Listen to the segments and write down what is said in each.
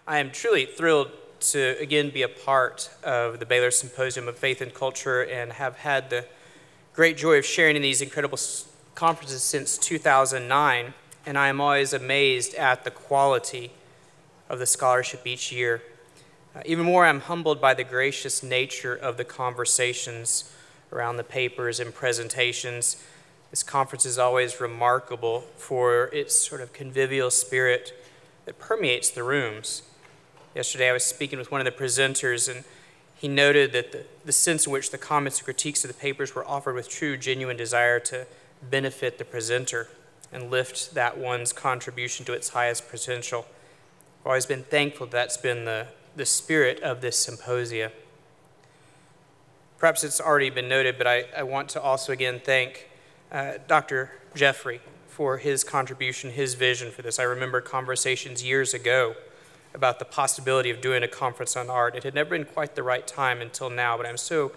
I am truly thrilled to again be a part of the Baylor Symposium of Faith and Culture and have had the great joy of sharing in these incredible conferences since 2009, and I am always amazed at the quality of the scholarship each year. Even more, I'm humbled by the gracious nature of the conversations around the papers and presentations. This conference is always remarkable for its sort of convivial spirit that permeates the rooms. Yesterday I was speaking with one of the presenters, and he noted that the sense in which the comments and critiques of the papers were offered with true, genuine desire to benefit the presenter and lift that one's contribution to its highest potential. I've always been thankful that's been the spirit of this symposia. Perhaps it's already been noted, but I want to also again thank Dr. Jeffrey for his contribution, his vision for this. I remember conversations years ago about the possibility of doing a conference on art. It had never been quite the right time until now, but I'm so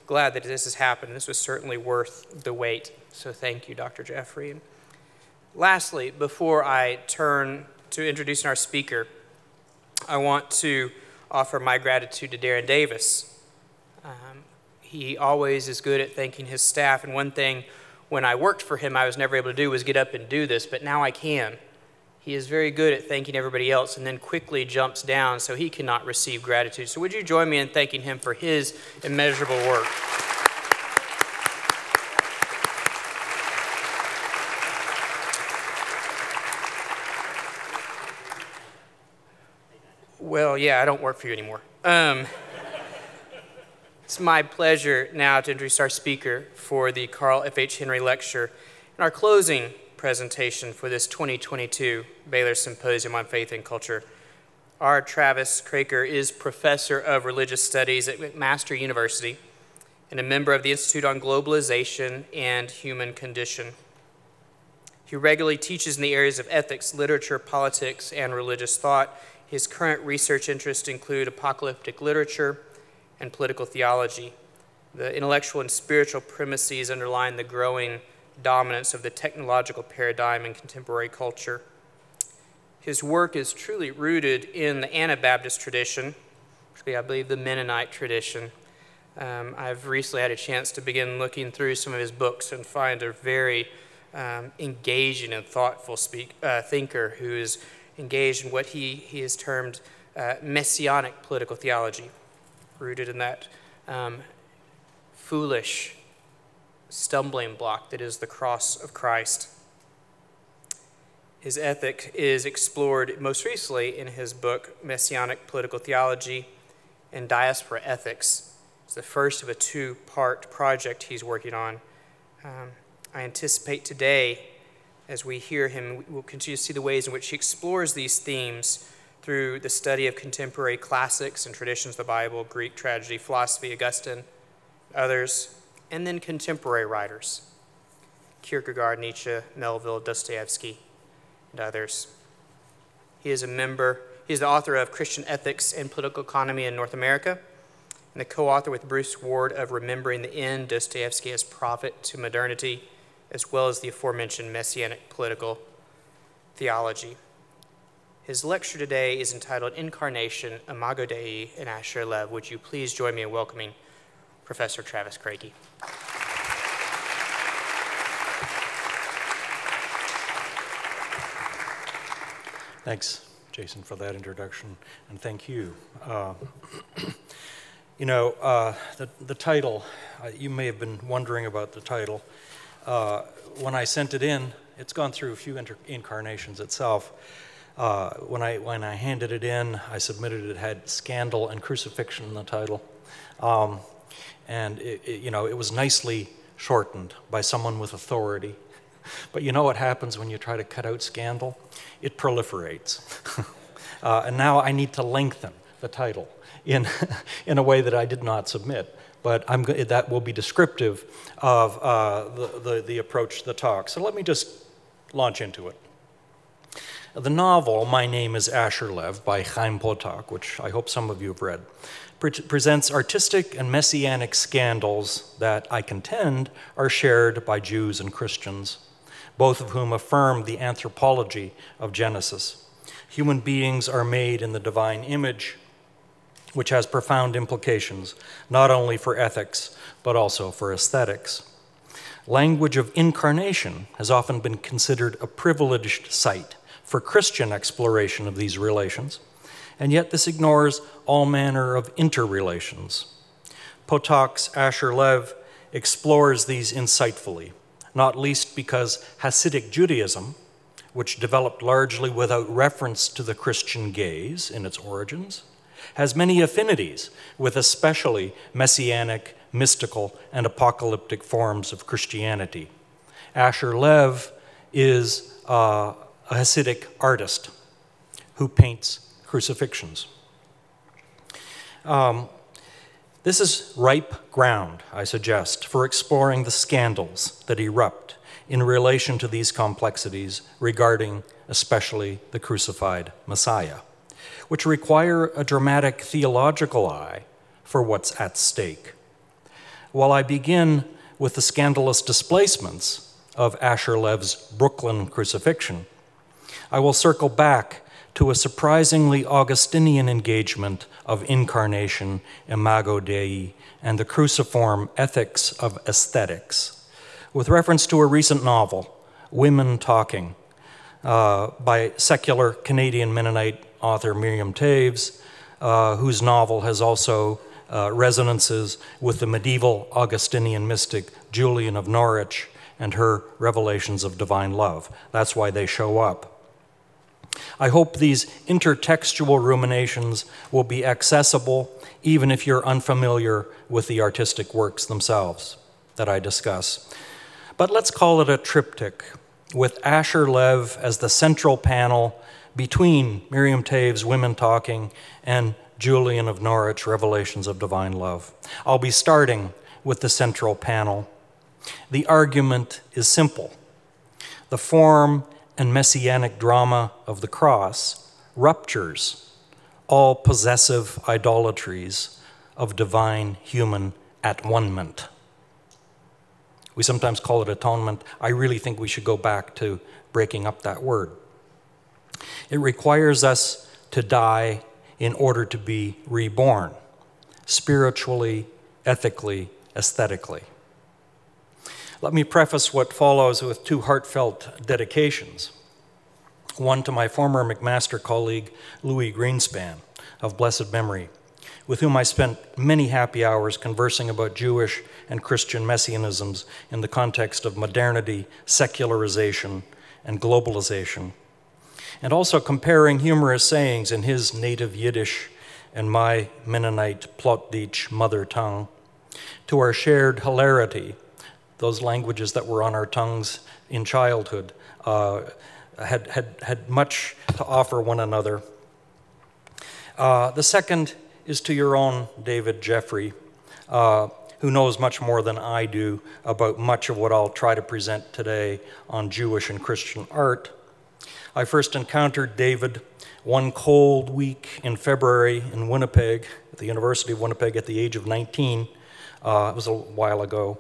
glad that this has happened. This was certainly worth the wait. So thank you, Dr. Jeffrey. And lastly, before I turn to introducing our speaker, I want to offer my gratitude to Darren Davis. He always is good at thanking his staff, and one thing when I worked for him I was never able to do was get up and do this, but now I can. He is very good at thanking everybody else and then quickly jumps down so he cannot receive gratitude. So would you join me in thanking him for his immeasurable work? Well, yeah, I don't work for you anymore. It's my pleasure now to introduce our speaker for the Carl F.H. Henry Lecture and our closing presentation for this 2022 Baylor Symposium on Faith and Culture. Our Travis Kroeker is Professor of Religious Studies at McMaster University and a member of the Institute on Globalization and Human Condition. He regularly teaches in the areas of ethics, literature, politics, and religious thought. His current research interests include apocalyptic literature and political theology. The intellectual and spiritual premises underline the growing dominance of the technological paradigm in contemporary culture. His work is truly rooted in the Anabaptist tradition, particularly I believe the Mennonite tradition. I've recently had a chance to begin looking through some of his books and find a very engaging and thoughtful thinker who is engaged in what he has termed messianic political theology, rooted in that foolish stumbling block that is the cross of Christ. His ethic is explored most recently in his book, Messianic Political Theology and Diaspora Ethics. It's the first of a two-part project he's working on. I anticipate today, as we hear him, we'll continue to see the ways in which he explores these themes through the study of contemporary classics and traditions of the Bible, Greek tragedy, philosophy, Augustine, others, and then contemporary writers, Kierkegaard, Nietzsche, Melville, Dostoevsky, and others. He is the author of Christian Ethics and Political Economy in North America, and the co-author with Bruce Ward of Remembering the End, Dostoevsky as Prophet to Modernity, as well as the aforementioned Messianic Political Theology. His lecture today is entitled Incarnation, Imago Dei, and Asher Lev. Would you please join me in welcoming Professor Travis Kroeker. Thanks, Jason, for that introduction, and thank you. The title, you may have been wondering about the title. When I sent it in, it's gone through a few incarnations itself. When I handed it in, I submitted it had scandal and crucifixion in the title. And it was nicely shortened by someone with authority. But you know what happens when you try to cut out scandal? It proliferates. And now I need to lengthen the title in a way that I did not submit. But that will be descriptive of the approach to the talk. So let me just launch into it. The novel, My Name is Asher Lev, by Chaim Potok, which I hope some of you have read, presents artistic and messianic scandals that I contend are shared by Jews and Christians, both of whom affirm the anthropology of Genesis. Human beings are made in the divine image, which has profound implications, not only for ethics, but also for aesthetics. Language of incarnation has often been considered a privileged site for Christian exploration of these relations, and yet this ignores all manner of interrelations. Potok's Asher Lev explores these insightfully, not least because Hasidic Judaism, which developed largely without reference to the Christian gaze in its origins, has many affinities with especially messianic, mystical, and apocalyptic forms of Christianity. Asher Lev is a Hasidic artist who paints crucifixions. This is ripe ground, I suggest, for exploring the scandals that erupt in relation to these complexities regarding especially the crucified Messiah, which require a dramatic theological eye for what's at stake. While I begin with the scandalous displacements of Asher Lev's Brooklyn crucifixion, I will circle back to a surprisingly Augustinian engagement of incarnation, Imago Dei, and the cruciform ethics of aesthetics, with reference to a recent novel, Women Talking, by secular Canadian Mennonite author Miriam Toews, whose novel has also resonances with the medieval Augustinian mystic Julian of Norwich and her revelations of divine love. That's why they show up. I hope these intertextual ruminations will be accessible even if you're unfamiliar with the artistic works themselves that I discuss. But let's call it a triptych, with Asher Lev as the central panel between Miriam Toews' Women Talking and Julian of Norwich, Revelations of Divine Love. I'll be starting with the central panel. The argument is simple. The form and messianic drama of the cross ruptures all possessive idolatries of divine human at-one-ment. We sometimes call it atonement. I really think we should go back to breaking up that word. It requires us to die in order to be reborn, spiritually, ethically, aesthetically. Let me preface what follows with two heartfelt dedications. One to my former McMaster colleague, Louis Greenspan, of blessed memory, with whom I spent many happy hours conversing about Jewish and Christian messianisms in the context of modernity, secularization, and globalization, and also comparing humorous sayings in his native Yiddish and my Mennonite Plotnitz mother tongue to our shared hilarity. Those languages that were on our tongues in childhood had much to offer one another. The second is to your own David Jeffrey, who knows much more than I do about much of what I'll try to present today on Jewish and Christian art. I first encountered David one cold week in February in Winnipeg, at the University of Winnipeg at the age of 19. It was a while ago,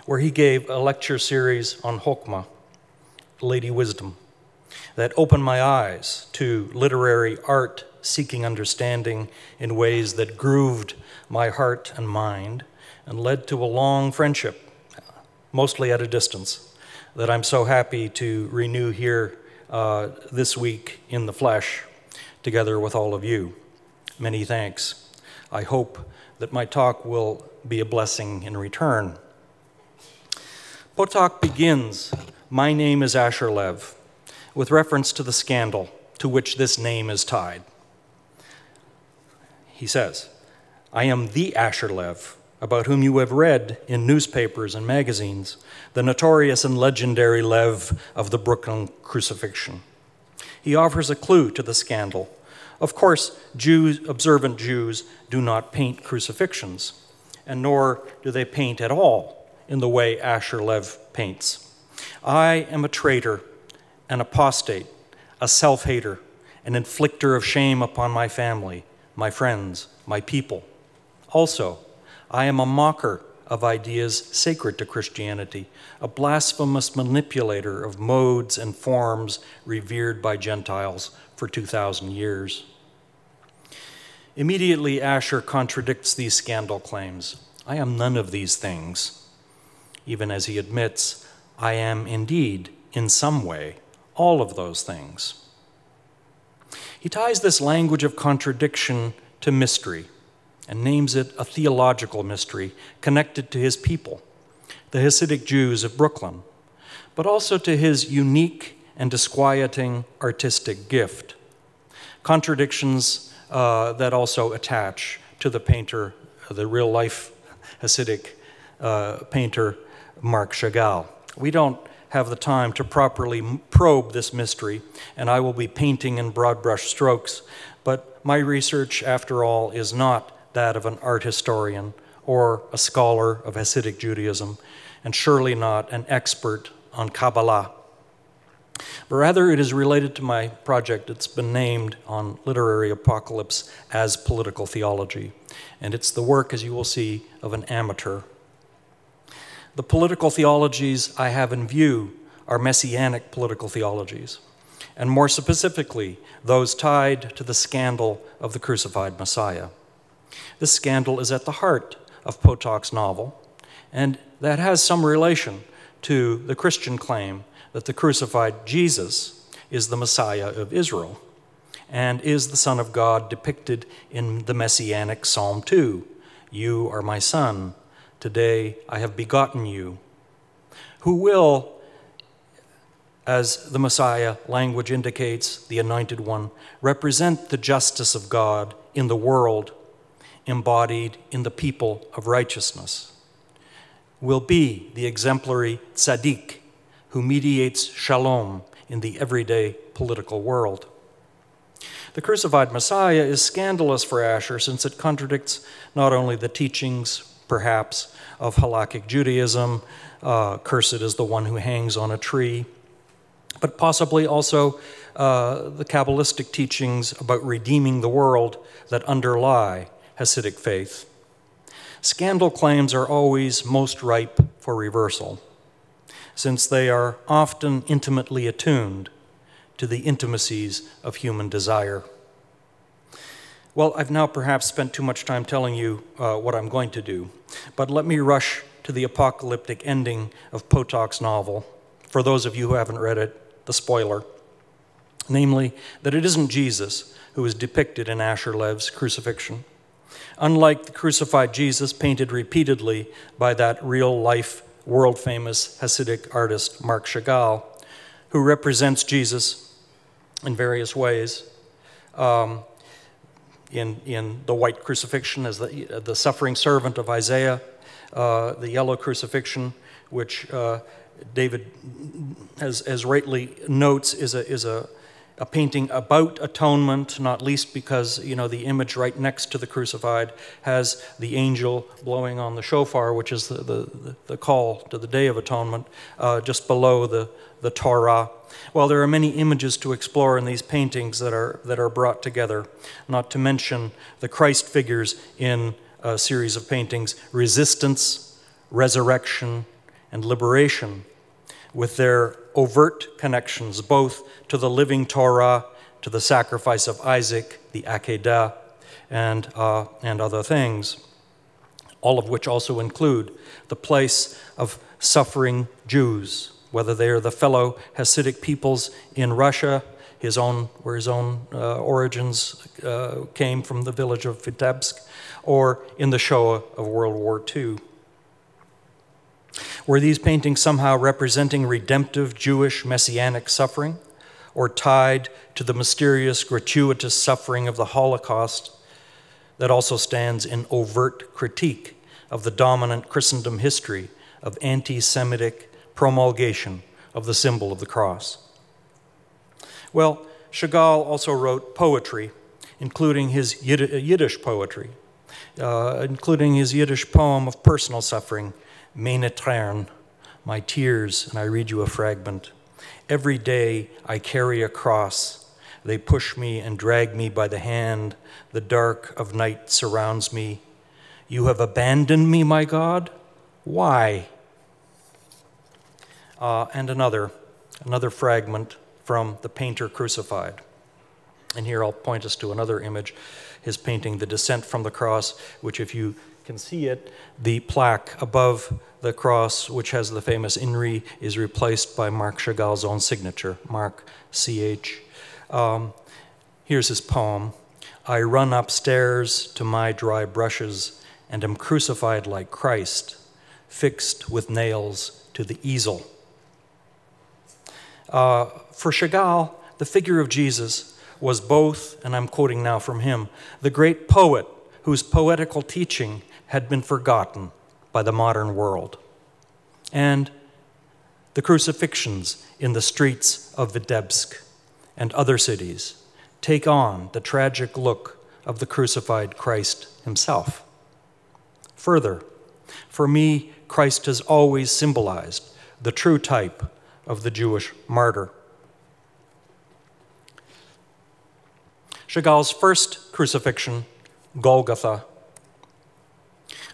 where he gave a lecture series on Chokmah, Lady Wisdom, that opened my eyes to literary art seeking understanding in ways that grooved my heart and mind and led to a long friendship, mostly at a distance, that I'm so happy to renew here this week in the flesh, together with all of you. Many thanks. I hope that my talk will be a blessing in return. Potok begins, "My name is Asher Lev," with reference to the scandal to which this name is tied. He says, "I am the Asher Lev, about whom you have read in newspapers and magazines, the notorious and legendary Lev of the Brooklyn crucifixion." He offers a clue to the scandal. Of course, observant Jews do not paint crucifixions, and nor do they paint at all in the way Asher Lev paints. I am a traitor, an apostate, a self-hater, an inflictor of shame upon my family, my friends, my people. Also, I am a mocker of ideas sacred to Christianity, a blasphemous manipulator of modes and forms revered by Gentiles for 2,000 years. Immediately, Asher contradicts these scandal claims. I am none of these things, even as he admits, I am indeed, in some way, all of those things. He ties this language of contradiction to mystery and names it a theological mystery connected to his people, the Hasidic Jews of Brooklyn, but also to his unique and disquieting artistic gift. Contradictions that also attach to the painter, the real-life Hasidic painter, Marc Chagall. We don't have the time to properly probe this mystery, and I will be painting in broad brush strokes, but my research, after all, is not that of an art historian or a scholar of Hasidic Judaism, and surely not an expert on Kabbalah. But rather, it is related to my project that's been named on Literary Apocalypse as Political Theology, and it's the work, as you will see, of an amateur. The political theologies I have in view are messianic political theologies, and more specifically, those tied to the scandal of the crucified Messiah. This scandal is at the heart of Potak's novel, and that has some relation to the Christian claim that the crucified Jesus is the Messiah of Israel and is the Son of God depicted in the messianic Psalm 2. You are my son. Today I have begotten you, who will, as the Messiah language indicates, the Anointed One, represent the justice of God in the world, embodied in the people of righteousness, will be the exemplary tzaddik who mediates shalom in the everyday political world. The crucified Messiah is scandalous for Asher since it contradicts not only the teachings, perhaps, of halakhic Judaism, cursed is the one who hangs on a tree, but possibly also the Kabbalistic teachings about redeeming the world that underlie Hasidic faith. Scandal claims are always most ripe for reversal, since they are often intimately attuned to the intimacies of human desire. Well, I've now perhaps spent too much time telling you what I'm going to do, but let me rush to the apocalyptic ending of Potak's novel. For those of you who haven't read it, the spoiler, namely that it isn't Jesus who is depicted in Asher Lev's crucifixion. Unlike the crucified Jesus painted repeatedly by that real-life, world-famous Hasidic artist Marc Chagall, who represents Jesus in various ways, in the white crucifixion as the suffering servant of Isaiah, the yellow crucifixion, which David, as rightly notes, is a painting about atonement, not least because, you know, the image right next to the crucified has the angel blowing on the shofar, which is the call to the Day of Atonement, just below the Torah. Well, there are many images to explore in these paintings that are brought together, not to mention the Christ figures in a series of paintings, resistance, resurrection, and liberation, with their overt connections both to the living Torah, to the sacrifice of Isaac, the Akedah, and other things, all of which also include the place of suffering Jews, whether they are the fellow Hasidic peoples in Russia, where his own origins came from the village of Vitebsk, or in the Shoah of World War II. Were these paintings somehow representing redemptive Jewish messianic suffering, or tied to the mysterious, gratuitous suffering of the Holocaust that also stands in overt critique of the dominant Christendom history of anti-Semitic promulgation of the symbol of the cross? Well, Chagall also wrote poetry, including his Yiddish poetry, including his Yiddish poem of personal suffering, Meine Tränen, my tears, and I read you a fragment. Every day I carry a cross. They push me and drag me by the hand. The dark of night surrounds me. You have abandoned me, my God? Why? And another fragment from The Painter Crucified. And here I'll point us to another image, his painting, The Descent from the Cross, which if you can see it, the plaque above the cross, which has the famous INRI, is replaced by Marc Chagall's own signature, Marc CH. Here's his poem. I run upstairs to my dry brushes and am crucified like Christ, fixed with nails to the easel. For Chagall, the figure of Jesus was both, and I'm quoting now from him, the great poet whose poetical teaching had been forgotten by the modern world, and the crucifixions in the streets of Vitebsk and other cities take on the tragic look of the crucified Christ himself. Further, for me, Christ has always symbolized the true type of the Jewish martyr. Chagall's first crucifixion, Golgotha,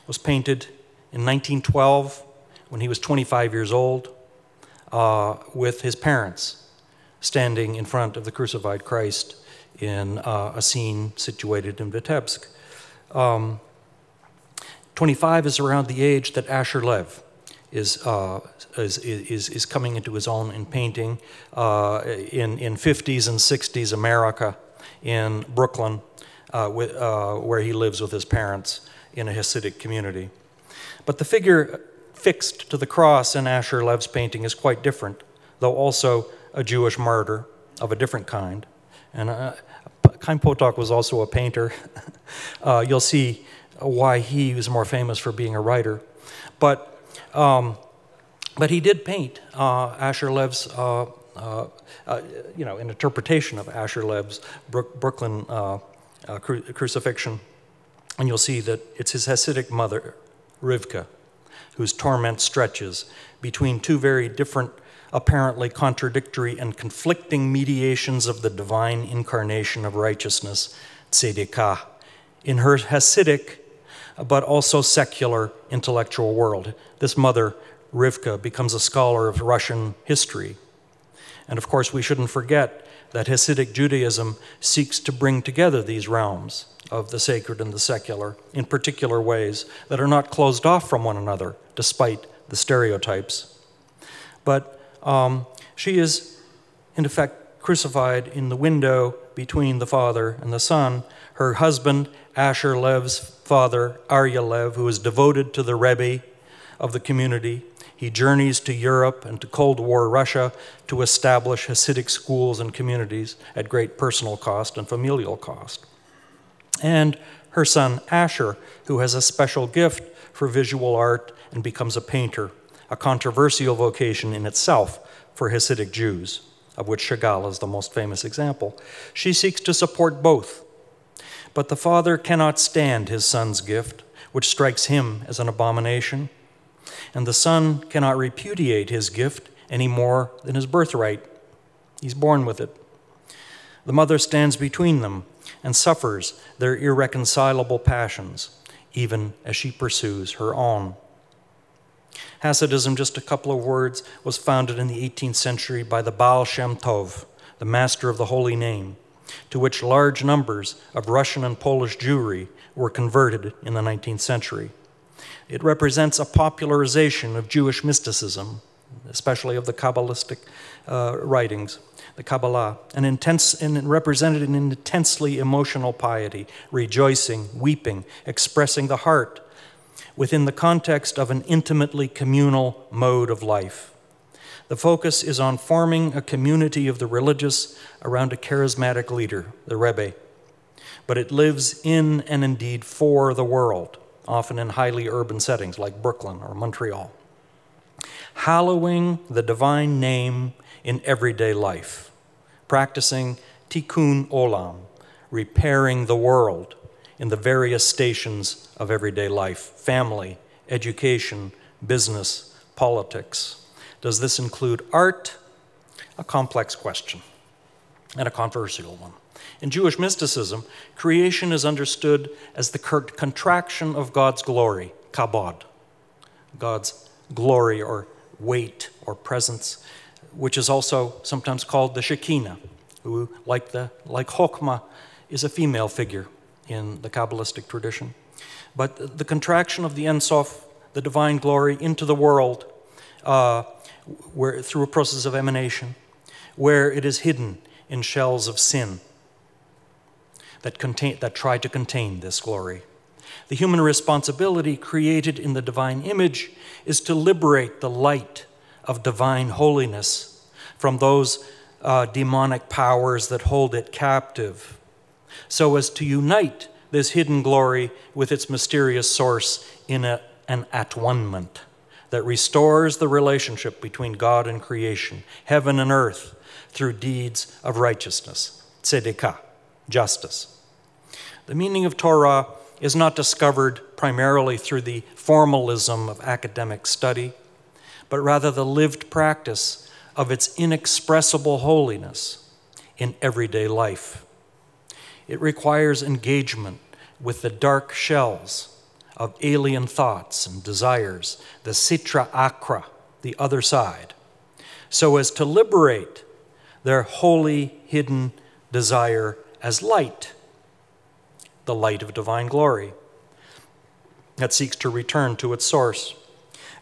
was painted in 1912 when he was 25 years old with his parents standing in front of the crucified Christ in a scene situated in Vitebsk. 25 is around the age that Asher Lev is coming into his own in painting in 50s and 60s America, in Brooklyn, where he lives with his parents in a Hasidic community. But the figure fixed to the cross in Asher Lev's painting is quite different, though also a Jewish martyr of a different kind. And Chaim Potok was also a painter. You'll see why he was more famous for being a writer. But he did paint Asher Lev's an interpretation of Asher Lev's Brooklyn crucifixion. And you'll see that it's his Hasidic mother, Rivka, whose torment stretches between two very different, apparently contradictory and conflicting mediations of the divine incarnation of righteousness, tzedekah, in her Hasidic, but also secular intellectual world. This mother, Rivka, becomes a scholar of Russian history. And of course, we shouldn't forget that Hasidic Judaism seeks to bring together these realms of the sacred and the secular in particular ways that are not closed off from one another, despite the stereotypes. But she is, in effect, crucified in the window between the father and the son. Her husband, Asher Lev's father, Arya Lev, who is devoted to the Rebbe of the community, he journeys to Europe and to Cold War Russia to establish Hasidic schools and communities at great personal cost and familial cost. And her son, Asher, who has a special gift for visual art and becomes a painter, a controversial vocation in itself for Hasidic Jews, of which Chagall is the most famous example. She seeks to support both. But the father cannot stand his son's gift, which strikes him as an abomination. And the son cannot repudiate his gift any more than his birthright. He's born with it. The mother stands between them and suffers their irreconcilable passions, even as she pursues her own. Hasidism, just a couple of words, was founded in the 18th century by the Baal Shem Tov, the master of the holy name, to which large numbers of Russian and Polish Jewry were converted in the 19th century. It represents a popularization of Jewish mysticism, especially of the Kabbalistic writings, the Kabbalah, and represented an intensely emotional piety, rejoicing, weeping, expressing the heart within the context of an intimately communal mode of life. The focus is on forming a community of the religious around a charismatic leader, the Rebbe, but it lives in and indeed for the world, often in highly urban settings like Brooklyn or Montreal. Hallowing the divine name in everyday life, practicing tikkun olam, repairing the world in the various stations of everyday life, family, education, business, politics. Does this include art? A complex question and a controversial one. In Jewish mysticism, creation is understood as the contraction of God's glory, kabod, God's glory or weight or presence, which is also sometimes called the Shekinah, who, like Chokmah, is a female figure in the Kabbalistic tradition. But the contraction of the Ein Sof, the divine glory, into the world through a process of emanation, where it is hidden in shells of sin that try to contain this glory. The human responsibility created in the divine image is to liberate the light of divine holiness from those demonic powers that hold it captive, so as to unite this hidden glory with its mysterious source in an at-one-ment that restores the relationship between God and creation, heaven and earth, through deeds of righteousness, tzedekah, justice. The meaning of Torah is not discovered primarily through the formalism of academic study, but rather the lived practice of its inexpressible holiness in everyday life. It requires engagement with the dark shells of alien thoughts and desires, the sitra akra, the other side, so as to liberate their holy hidden desire as light, the light of divine glory that seeks to return to its source.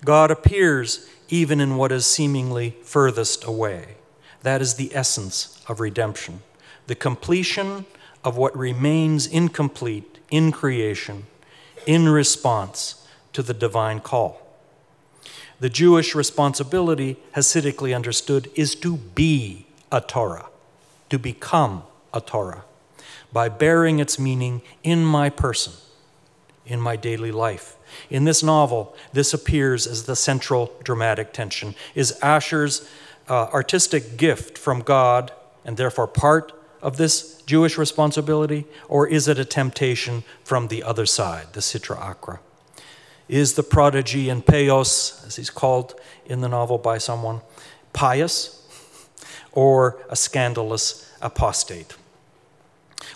God appears even in what is seemingly furthest away. That is the essence of redemption, the completion of what remains incomplete in creation in response to the divine call. The Jewish responsibility, Hasidically understood, is to be a Torah, to become a Torah, by bearing its meaning in my person, in my daily life. In this novel, this appears as the central dramatic tension. Is Asher's artistic gift from God, and therefore part of this Jewish responsibility, or is it a temptation from the other side, the Sitra Akra? Is the prodigy and Peos, as he's called in the novel by someone, pious or a scandalous apostate?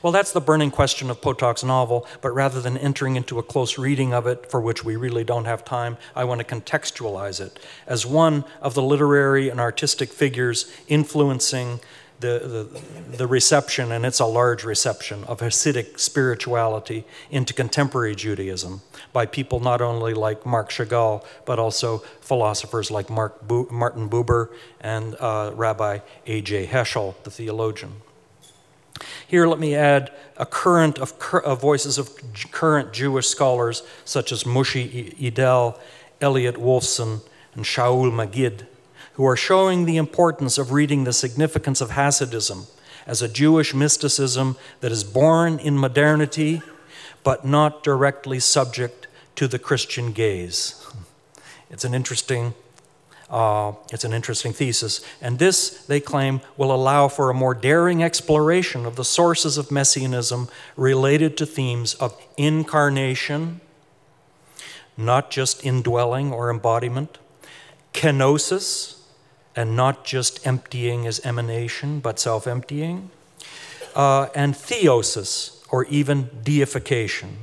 Well, that's the burning question of Potok's novel, but rather than entering into a close reading of it, for which we really don't have time, I want to contextualize it as one of the literary and artistic figures influencing the reception, and it's a large reception, of Hasidic spirituality into contemporary Judaism by people not only like Marc Chagall, but also philosophers like Martin Buber and Rabbi A.J. Heschel, the theologian. Here, let me add a current of voices of current Jewish scholars such as Moshe Idel, Elliot Wolfson, and Shaul Magid, who are showing the importance of reading the significance of Hasidism as a Jewish mysticism that is born in modernity, but not directly subject to the Christian gaze. It's an interesting thesis, and this, they claim, will allow for a more daring exploration of the sources of messianism related to themes of incarnation, not just indwelling or embodiment, kenosis, and not just emptying as emanation, but self-emptying, and theosis, or even deification,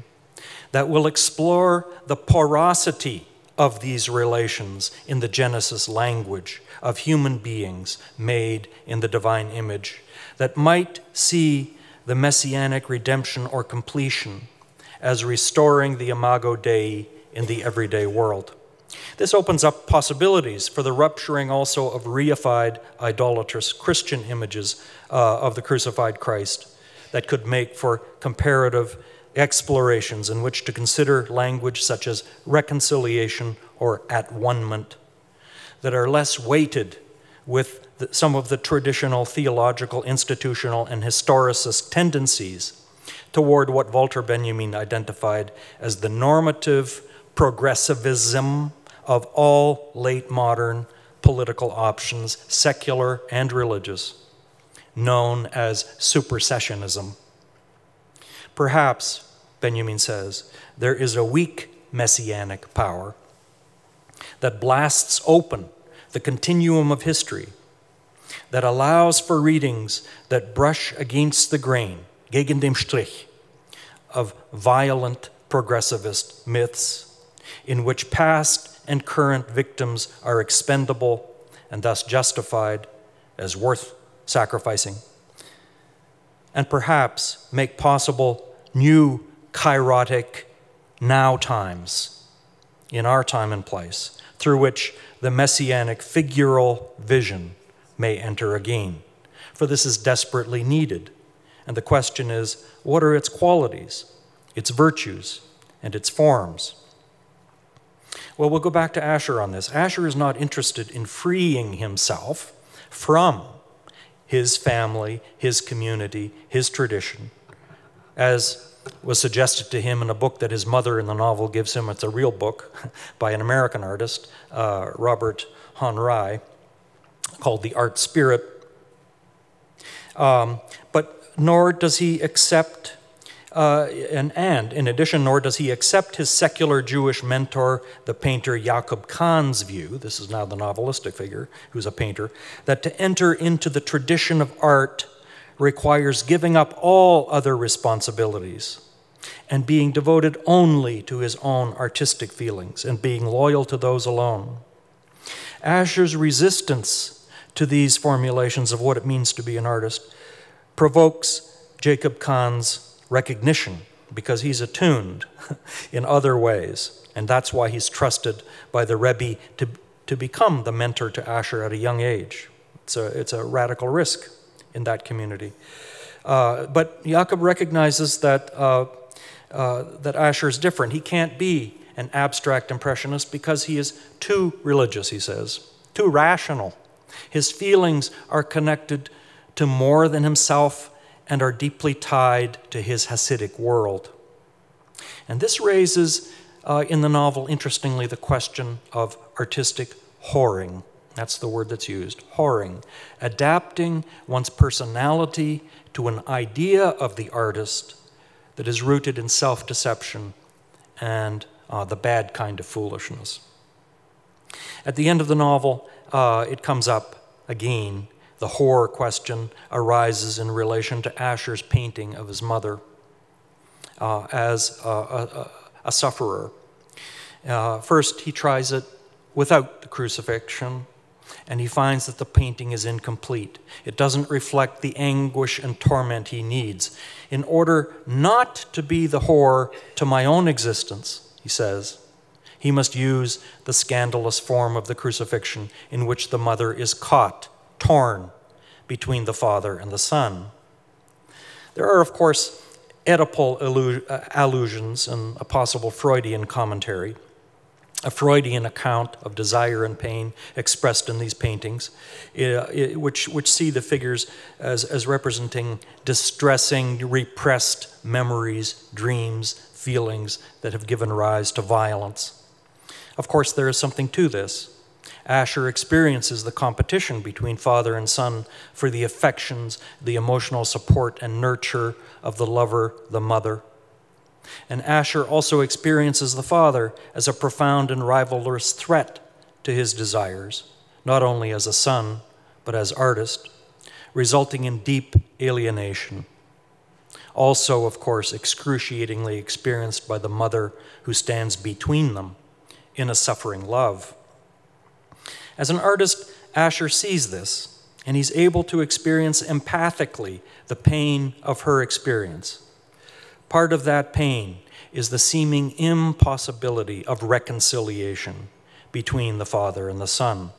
that will explore the porosity of these relations in the Genesis language of human beings made in the divine image, that might see the messianic redemption or completion as restoring the Imago Dei in the everyday world. This opens up possibilities for the rupturing also of reified, idolatrous Christian images of the crucified Christ that could make for comparative explorations in which to consider language such as reconciliation or at-one-ment that are less weighted with some of the traditional theological, institutional, and historicist tendencies toward what Walter Benjamin identified as the normative progressivism of all late modern political options, secular and religious, known as supersessionism. Perhaps, Benjamin says, there is a weak messianic power that blasts open the continuum of history, that allows for readings that brush against the grain, gegen den Strich, of violent progressivist myths, in which past and current victims are expendable and thus justified as worth sacrificing, and perhaps make possible new kairotic now times in our time and place, through which the messianic figural vision may enter again. For this is desperately needed. And the question is, what are its qualities, its virtues, and its forms? Well, we'll go back to Asher on this. Asher is not interested in freeing himself from his family, his community, his tradition, as was suggested to him in a book that his mother in the novel gives him. It's a real book by an American artist, Robert Honrai, called The Art Spirit. But nor does he accept, in addition, nor does he accept his secular Jewish mentor, the painter Jacob Kahn's view, this is now the novelistic figure who's a painter, that to enter into the tradition of art requires giving up all other responsibilities and being devoted only to his own artistic feelings and being loyal to those alone. Asher's resistance to these formulations of what it means to be an artist provokes Jacob Kahn's recognition, because he's attuned in other ways, and that's why he's trusted by the Rebbe to become the mentor to Asher at a young age. It's a radical risk in that community. But Jacob recognizes that Asher is different. He can't be an abstract impressionist because he is too religious, he says, too rational. His feelings are connected to more than himself and are deeply tied to his Hasidic world. And this raises, in the novel, interestingly, the question of artistic whoring. That's the word that's used, whoring. Adapting one's personality to an idea of the artist that is rooted in self-deception and the bad kind of foolishness. At the end of the novel, it comes up again. The horror question arises in relation to Asher's painting of his mother as a sufferer. First, he tries it without the crucifixion, and he finds that the painting is incomplete. It doesn't reflect the anguish and torment he needs. In order not to be the horror to my own existence, he says, he must use the scandalous form of the crucifixion in which the mother is caught, torn between the Father and the Son. There are, of course, Oedipal allusions and a possible Freudian commentary, a Freudian account of desire and pain expressed in these paintings, which see the figures as representing distressing, repressed memories, dreams, feelings that have given rise to violence. Of course, there is something to this. Asher experiences the competition between father and son for the affections, the emotional support and nurture of the lover, the mother. And Asher also experiences the father as a profound and rivalrous threat to his desires, not only as a son, but as artist, resulting in deep alienation. Also, of course, excruciatingly experienced by the mother who stands between them in a suffering love. As an artist, Asher sees this, and he's able to experience empathically the pain of her experience. Part of that pain is the seeming impossibility of reconciliation between the father and the son,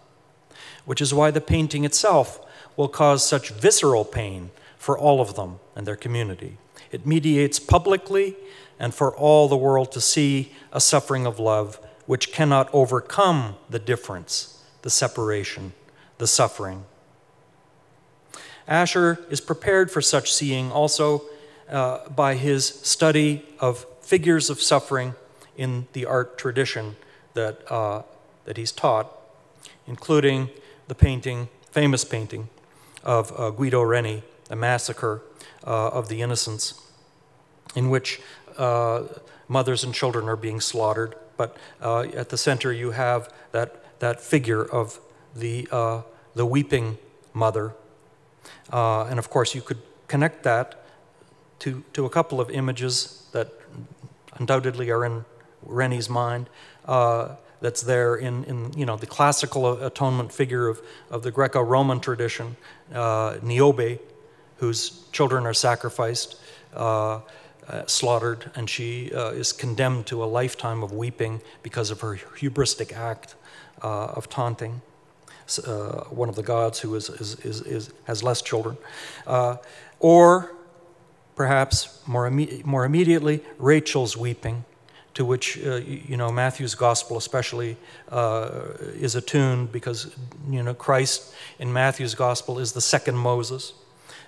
which is why the painting itself will cause such visceral pain for all of them and their community. It mediates publicly and for all the world to see a suffering of love which cannot overcome the difference, the separation, the suffering. Asher is prepared for such seeing also by his study of figures of suffering in the art tradition that he's taught, including the famous painting of Guido Reni, The Massacre of the Innocents, in which mothers and children are being slaughtered. But at the center you have that figure of the weeping mother. And of course you could connect that to a couple of images that undoubtedly are in Reni's mind, that's there in the classical atonement figure of the Greco-Roman tradition, Niobe, whose children are sacrificed, slaughtered, and she is condemned to a lifetime of weeping because of her hubristic act of taunting one of the gods who has less children. Or perhaps more immediately, Rachel's weeping, to which Matthew's gospel especially is attuned, because Christ in Matthew's gospel is the second Moses,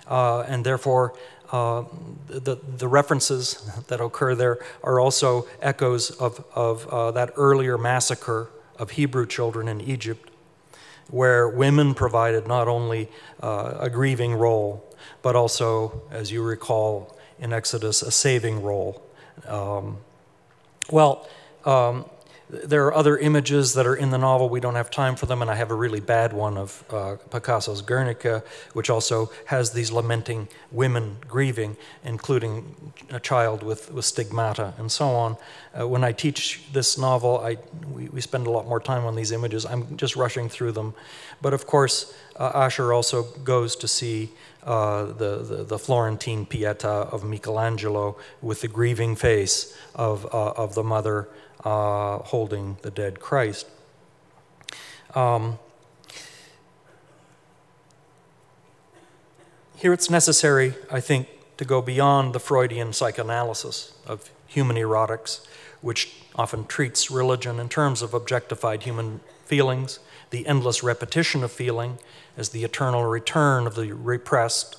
and therefore the references that occur there are also echoes of that earlier massacre of Hebrew children in Egypt, where women provided not only a grieving role, but also, as you recall in Exodus, a saving role. There are other images that are in the novel. We don't have time for them, and I have a really bad one of Picasso's Guernica, which also has these lamenting women grieving, including a child with stigmata and so on. When I teach this novel, we spend a lot more time on these images. I'm just rushing through them. But of course, Asher also goes to see the Florentine Pietà of Michelangelo with the grieving face of the mother holding the dead Christ. Here it's necessary, I think, to go beyond the Freudian psychoanalysis of human erotics, which often treats religion in terms of objectified human feelings, the endless repetition of feeling as the eternal return of the repressed,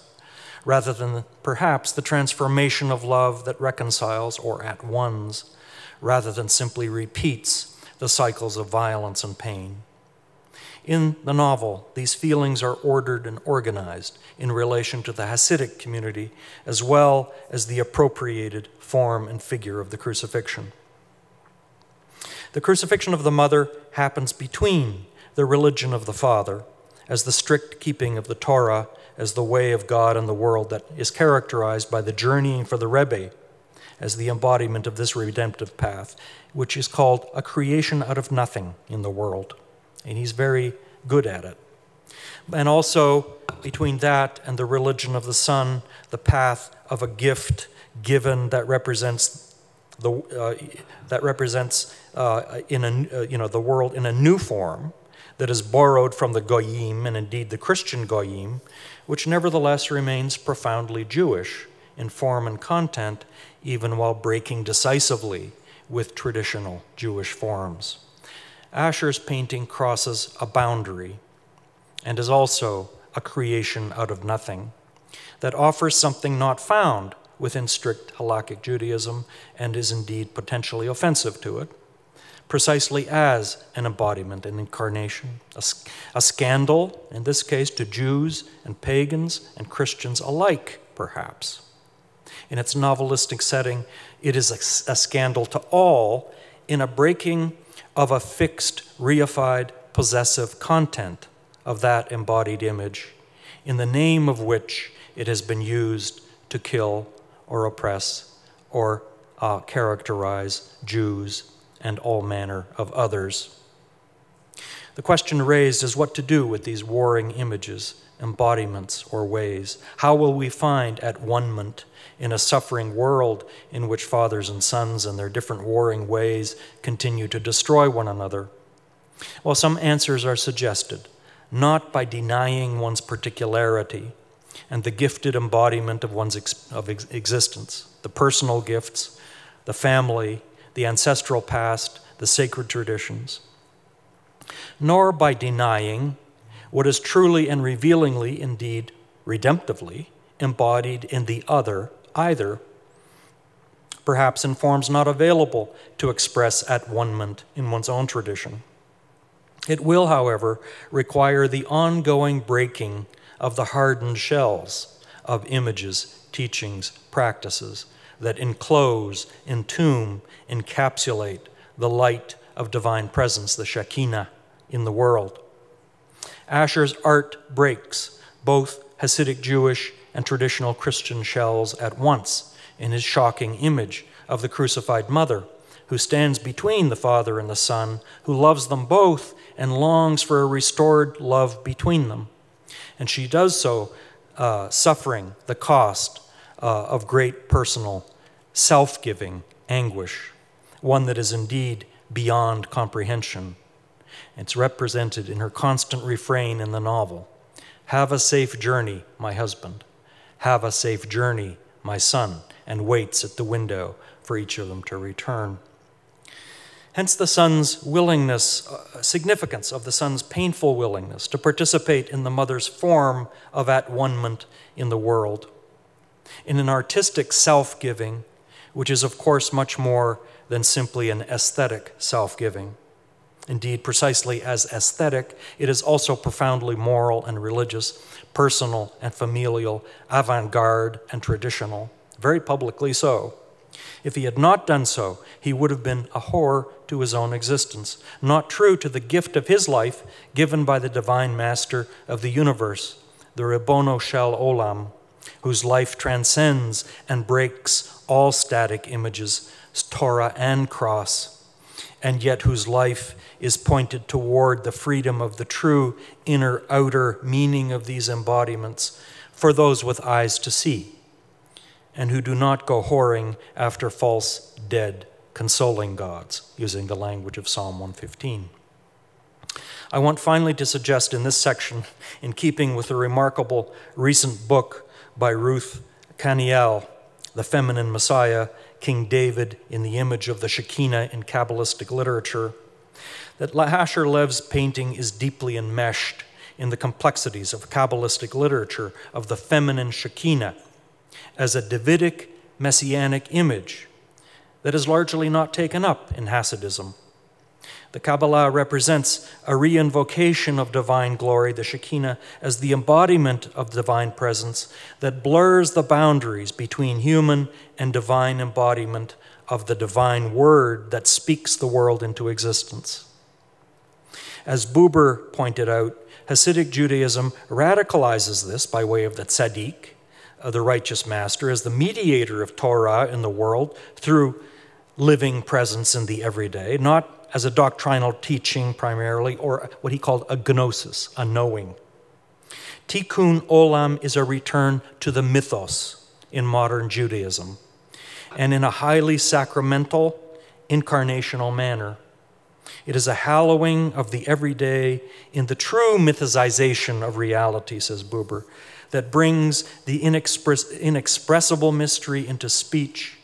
rather than perhaps the transformation of love that reconciles or at ones, rather than simply repeats the cycles of violence and pain. In the novel, these feelings are ordered and organized in relation to the Hasidic community, as well as the appropriated form and figure of the crucifixion. The crucifixion of the mother happens between the religion of the father, as the strict keeping of the Torah as the way of God in the world that is characterized by the journeying for the Rebbe, as the embodiment of this redemptive path, which is called a creation out of nothing in the world. And he's very good at it. And also between that and the religion of the Son, the path of a gift given that represents the world in a new form that is borrowed from the Goyim, and indeed the Christian Goyim, which nevertheless remains profoundly Jewish in form and content, even while breaking decisively with traditional Jewish forms. Asher's painting crosses a boundary and is also a creation out of nothing that offers something not found within strict halakhic Judaism and is indeed potentially offensive to it, precisely as an embodiment and incarnation, a scandal, in this case, to Jews and pagans and Christians alike, perhaps. In its novelistic setting, it is a scandal to all in a breaking of a fixed, reified, possessive content of that embodied image, in the name of which it has been used to kill or oppress or characterize Jews and all manner of others. The question raised is what to do with these warring images, embodiments, or ways. How will we find at-one-ment in a suffering world in which fathers and sons and their different warring ways continue to destroy one another? Well, some answers are suggested, not by denying one's particularity and the gifted embodiment of one's existence, the personal gifts, the family, the ancestral past, the sacred traditions, nor by denying what is truly and revealingly, indeed redemptively, embodied in the other, either, perhaps in forms not available to express at-one-ment in one's own tradition. It will, however, require the ongoing breaking of the hardened shells of images, teachings, practices that enclose, entomb, encapsulate the light of divine presence, the Shekinah, in the world. Asher's art breaks both Hasidic Jewish and traditional Christian shells at once in his shocking image of the crucified mother, who stands between the Father and the Son, who loves them both and longs for a restored love between them. And she does so suffering the cost of great personal self-giving anguish, one that is indeed beyond comprehension. It's represented in her constant refrain in the novel. Have a safe journey, my husband. Have a safe journey, my son, and waits at the window for each of them to return. Hence the son's willingness, significance of the son's painful willingness to participate in the mother's form of at-one-ment in the world. In an artistic self-giving, which is of course much more than simply an aesthetic self-giving. Indeed, precisely as aesthetic, it is also profoundly moral and religious, personal and familial, avant-garde and traditional, very publicly so. If he had not done so, he would have been a horror to his own existence, not true to the gift of his life given by the divine master of the universe, the Ribono Shel Olam, whose life transcends and breaks all static images, Torah and cross, and yet whose life is pointed toward the freedom of the true inner-outer meaning of these embodiments for those with eyes to see, and who do not go whoring after false, dead, consoling gods, using the language of Psalm 115. I want finally to suggest in this section, in keeping with a remarkable recent book by Ruth Kaniel, The Feminine Messiah, King David in the Image of the Shekinah in Kabbalistic Literature, that Asher Lev's painting is deeply enmeshed in the complexities of Kabbalistic literature of the feminine Shekinah as a Davidic messianic image that is largely not taken up in Hasidism. The Kabbalah represents a reinvocation of divine glory, the Shekinah, as the embodiment of divine presence that blurs the boundaries between human and divine embodiment of the divine word that speaks the world into existence. As Buber pointed out, Hasidic Judaism radicalizes this by way of the tzaddik, the righteous master, as the mediator of Torah in the world through living presence in the everyday, not as a doctrinal teaching primarily, or what he called a gnosis, a knowing. Tikkun Olam is a return to the mythos in modern Judaism, and in a highly sacramental, incarnational manner. It is a hallowing of the everyday in the true mythization of reality, says Buber, that brings the inexpressible mystery into speech,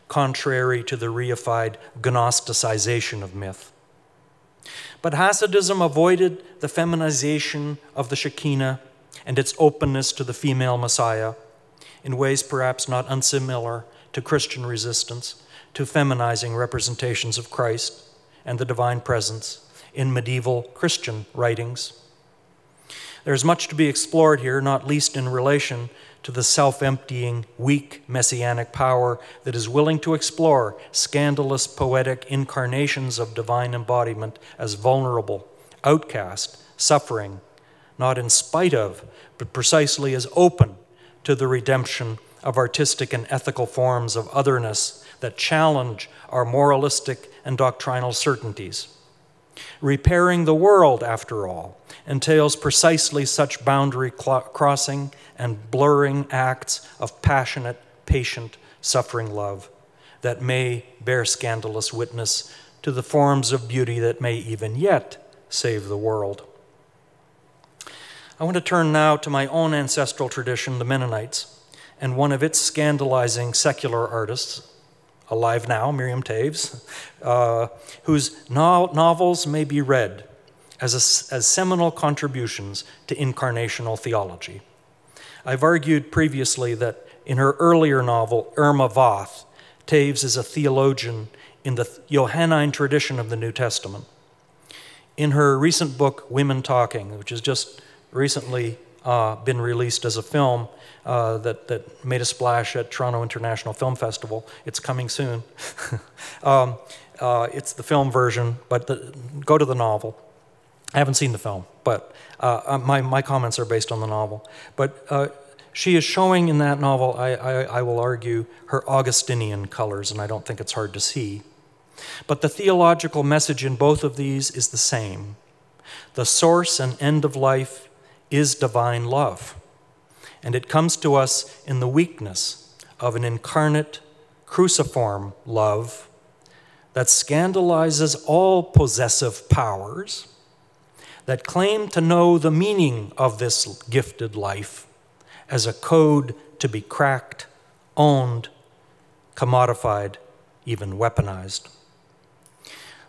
contrary to the reified Gnosticization of myth. But Hasidism avoided the feminization of the Shekinah and its openness to the female Messiah in ways perhaps not unsimilar to Christian resistance to feminizing representations of Christ and the divine presence in medieval Christian writings. There's much to be explored here, not least in relation to the self-emptying, weak messianic power that is willing to explore scandalous poetic incarnations of divine embodiment as vulnerable, outcast, suffering, not in spite of, but precisely as open to the redemption of artistic and ethical forms of otherness that challenge our moralistic and doctrinal certainties. Repairing the world, after all, entails precisely such boundary crossing and blurring acts of passionate, patient, suffering love that may bear scandalous witness to the forms of beauty that may even yet save the world. I want to turn now to my own ancestral tradition, the Mennonites, and one of its scandalizing secular artists, alive now, Miriam Toews, whose novels may be read as seminal contributions to incarnational theology. I've argued previously that in her earlier novel, Irma Voth, Toews is a theologian in the Johannine tradition of the New Testament. In her recent book, Women Talking, which has just recently been released as a film that made a splash at Toronto International Film Festival. It's coming soon. It's the film version, but go to the novel. I haven't seen the film, but my comments are based on the novel. But she is showing in that novel, I will argue, her Augustinian colors, and I don't think it's hard to see. But the theological message in both of these is the same. The source and end of life is divine love, and it comes to us in the weakness of an incarnate, cruciform love that scandalizes all possessive powers that claim to know the meaning of this gifted life as a code to be cracked, owned, commodified, even weaponized.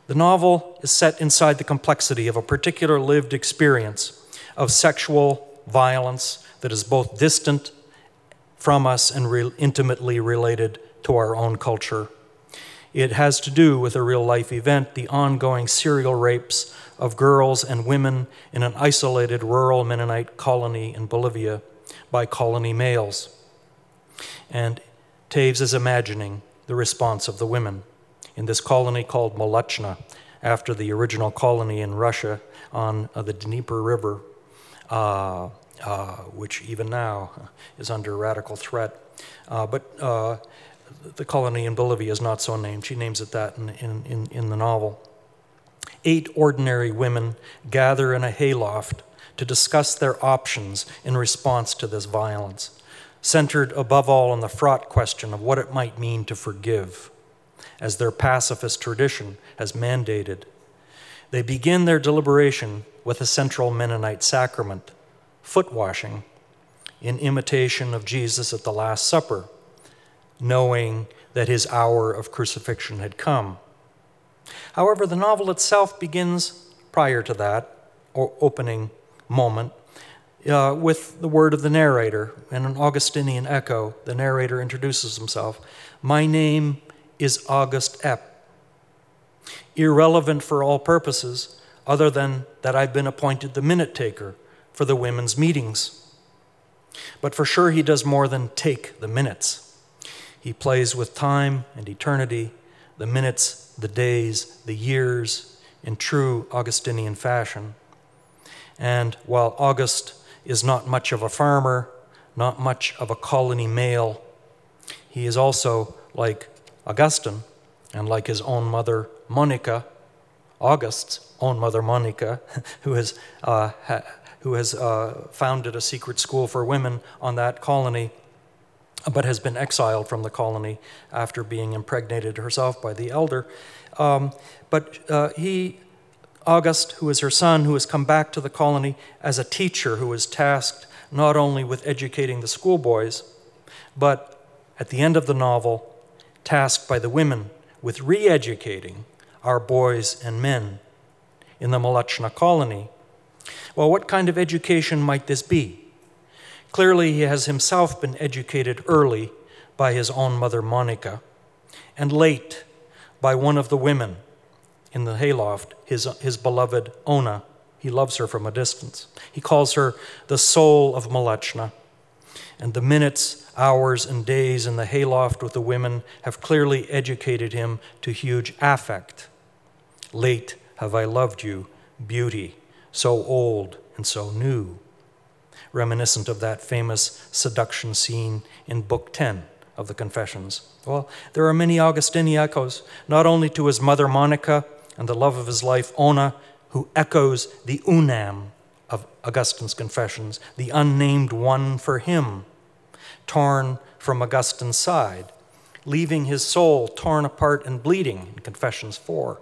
The novel is set inside the complexity of a particular lived experience of sexual violence that is both distant from us and intimately related to our own culture. It has to do with a real-life event, the ongoing serial rapes of girls and women in an isolated rural Mennonite colony in Bolivia by colony males. And Taves is imagining the response of the women in this colony called Molotchna, after the original colony in Russia on the Dnieper River, which even now is under radical threat. But the colony in Bolivia is not so named. She names it that in the novel. 8 ordinary women gather in a hayloft to discuss their options in response to this violence, centered above all on the fraught question of what it might mean to forgive, as their pacifist tradition has mandated. They begin their deliberation with a central Mennonite sacrament, foot washing, in imitation of Jesus at the Last Supper, knowing that his hour of crucifixion had come. However, the novel itself begins prior to that, or opening moment, with the word of the narrator. In an Augustinian echo, the narrator introduces himself. My name is August Epp. Irrelevant for all purposes, other than that I've been appointed the minute taker for the women's meetings. But for sure he does more than take the minutes. He plays with time and eternity, the minutes, the days, the years, in true Augustinian fashion. And while August is not much of a farmer, not much of a colony male, he is also like Augustine and like his own mother, Monica, August's own mother, Monica, who has founded a secret school for women on that colony, but has been exiled from the colony after being impregnated herself by the elder. August, who is her son, who has come back to the colony as a teacher who is tasked not only with educating the schoolboys, but at the end of the novel, tasked by the women with re-educating our boys and men in the Molotchna colony. Well, what kind of education might this be? Clearly, he has himself been educated early by his own mother, Monica, and late by one of the women in the hayloft, his beloved Ona. He loves her from a distance. He calls her the soul of Molotchna. And the minutes, hours, and days in the hayloft with the women have clearly educated him to huge affect. Late have I loved you, beauty, so old and so new. Reminiscent of that famous seduction scene in Book 10 of the Confessions. Well, there are many Augustinian echoes, not only to his mother Monica and the love of his life Ona, who echoes the unam of Augustine's Confessions, the unnamed one for him, torn from Augustine's side, leaving his soul torn apart and bleeding in Confessions 4.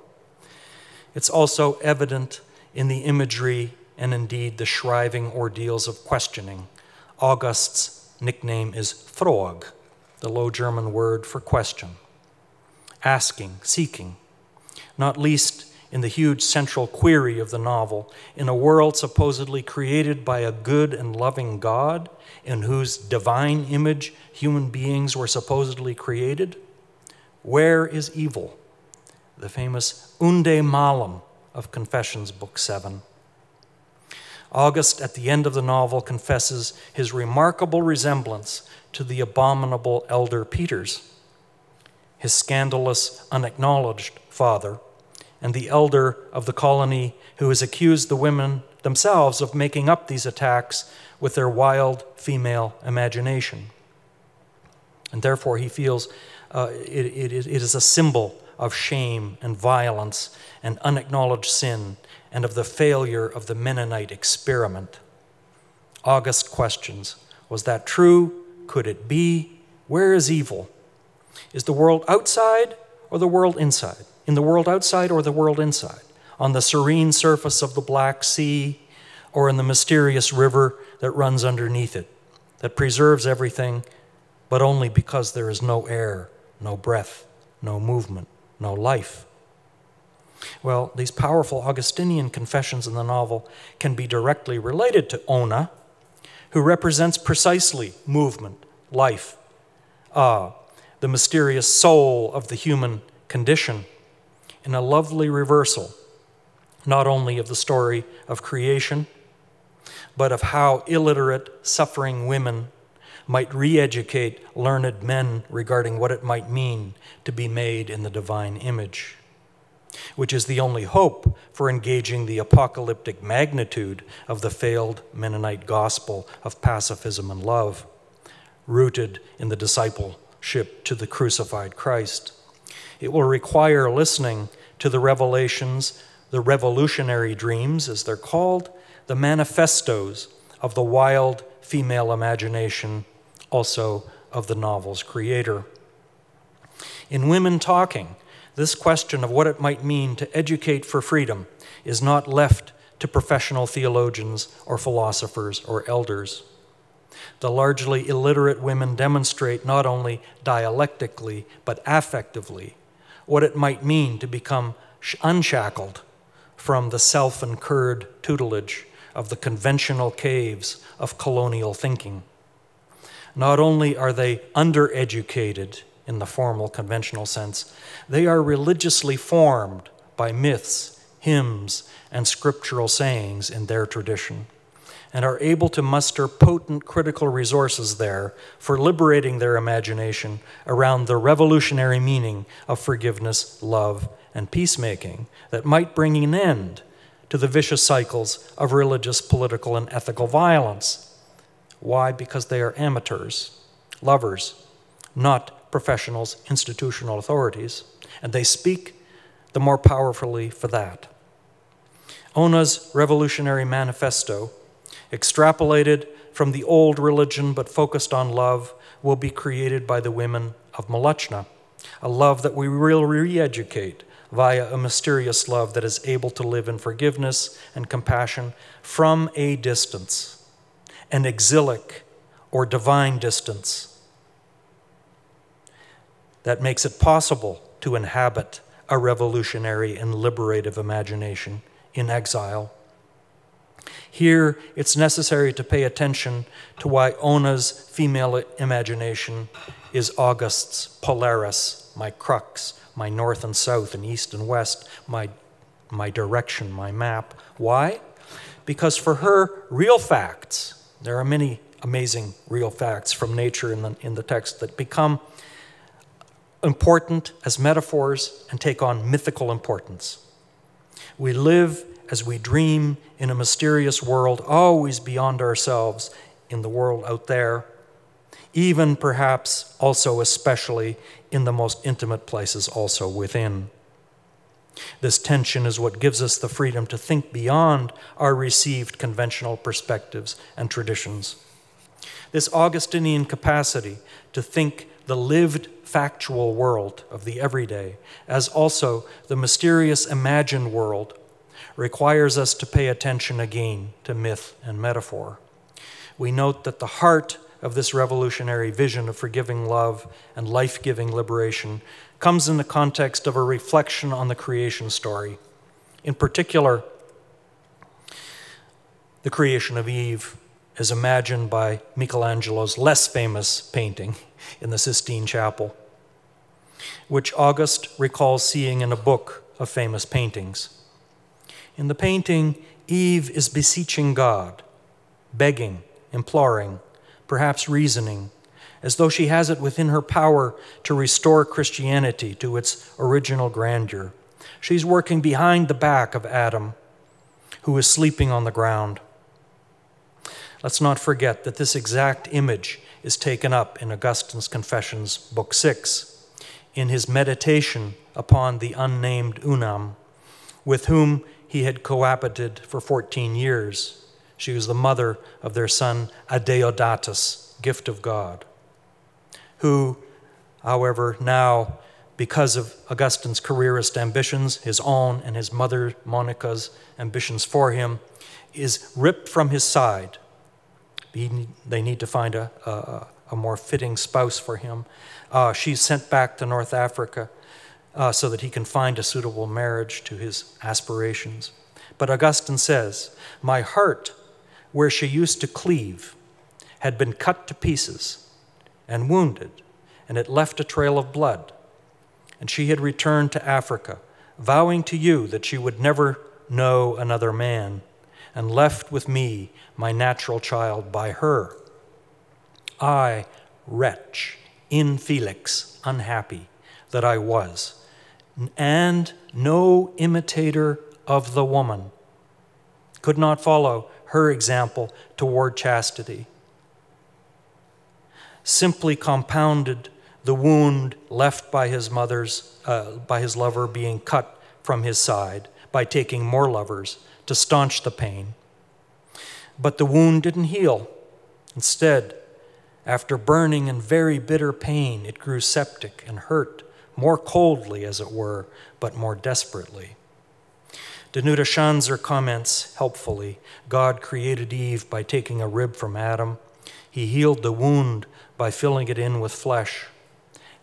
It's also evident in the imagery and indeed the shriving ordeals of questioning. August's nickname is Frog, the Low German word for question. Asking, seeking, not least in the huge central query of the novel, in a world supposedly created by a good and loving God, in whose divine image human beings were supposedly created, where is evil? The famous Unde Malum of Confessions, Book 7. August, at the end of the novel, confesses his remarkable resemblance to the abominable elder Peters, his scandalous, unacknowledged father, and the elder of the colony who has accused the women themselves of making up these attacks with their wild female imagination. And therefore he feels it is a symbol of shame and violence and unacknowledged sin and of the failure of the Mennonite experiment. August questions, Was that true? Could it be? Where is evil? Is the world outside or the world inside? In the world outside or the world inside? On the serene surface of the Black Sea or in the mysterious river that runs underneath it, that preserves everything, but only because there is no air, no breath, no movement, no life? Well, these powerful Augustinian confessions in the novel can be directly related to Ona, who represents precisely movement, life, the mysterious soul of the human condition, in a lovely reversal, not only of the story of creation, but of how illiterate, suffering women might re-educate learned men regarding what it might mean to be made in the divine image, which is the only hope for engaging the apocalyptic magnitude of the failed Mennonite gospel of pacifism and love, rooted in the discipleship to the crucified Christ. It will require listening to the revelations, the revolutionary dreams, as they're called, the manifestos of the wild female imagination, also of the novel's creator. In Women Talking, this question of what it might mean to educate for freedom is not left to professional theologians or philosophers or elders. The largely illiterate women demonstrate not only dialectically but affectively what it might mean to become unshackled from the self-incurred tutelage of the conventional caves of colonial thinking. Not only are they undereducated in the formal conventional sense, they are religiously formed by myths, hymns, and scriptural sayings in their tradition, and are able to muster potent critical resources there for liberating their imagination around the revolutionary meaning of forgiveness, love, and peacemaking that might bring an end to the vicious cycles of religious, political, and ethical violence. Why? Because they are amateurs, lovers, not professionals, institutional authorities, and they speak the more powerfully for that. Ona's revolutionary manifesto, extrapolated from the old religion but focused on love, will be created by the women of Molochna, a love that we will re-educate via a mysterious love that is able to live in forgiveness and compassion from a distance, an exilic or divine distance that makes it possible to inhabit a revolutionary and liberative imagination in exile. Here, it's necessary to pay attention to why Ona's female imagination is August's Polaris, my crux, my north and south and east and west, my direction, my map. Why? Because for her, real facts, there are many amazing real facts from nature in the text that become important as metaphors and take on mythical importance. We live as we dream in a mysterious world, always beyond ourselves, in the world out there, even perhaps also especially in the most intimate places also within. This tension is what gives us the freedom to think beyond our received conventional perspectives and traditions. This Augustinian capacity to think the lived factual world of the everyday as also the mysterious imagined world requires us to pay attention again to myth and metaphor. We note that the heart of this revolutionary vision of forgiving love and life-giving liberation comes in the context of a reflection on the creation story. In particular, the creation of Eve is imagined by Michelangelo's less famous painting in the Sistine Chapel, which August recalls seeing in a book of famous paintings. In the painting, Eve is beseeching God, begging, imploring, perhaps reasoning, as though she has it within her power to restore Christianity to its original grandeur. She's working behind the back of Adam, who is sleeping on the ground. Let's not forget that this exact image is taken up in Augustine's Confessions, Book 6, in his meditation upon the unnamed Unam, with whom he had cohabited for 14 years, She was the mother of their son Adeodatus, gift of God, who, however, now, because of Augustine's careerist ambitions, his own and his mother Monica's ambitions for him, is ripped from his side. They need to find a more fitting spouse for him. She's sent back to North Africa so that he can find a suitable marriage to his aspirations. But Augustine says, "My heart, where she used to cleave, had been cut to pieces and wounded, and it left a trail of blood. And she had returned to Africa, vowing to you that she would never know another man, and left with me my natural child by her. I, wretch, infelix, unhappy, that I was, and no imitator of the woman, could not follow her example toward chastity, simply compounded the wound left by his lover being cut from his side by taking more lovers to staunch the pain. But the wound didn't heal. Instead, after burning and very bitter pain, it grew septic and hurt, more coldly, as it were, but more desperately." Danuta Schanzer comments helpfully, God created Eve by taking a rib from Adam. He healed the wound by filling it in with flesh.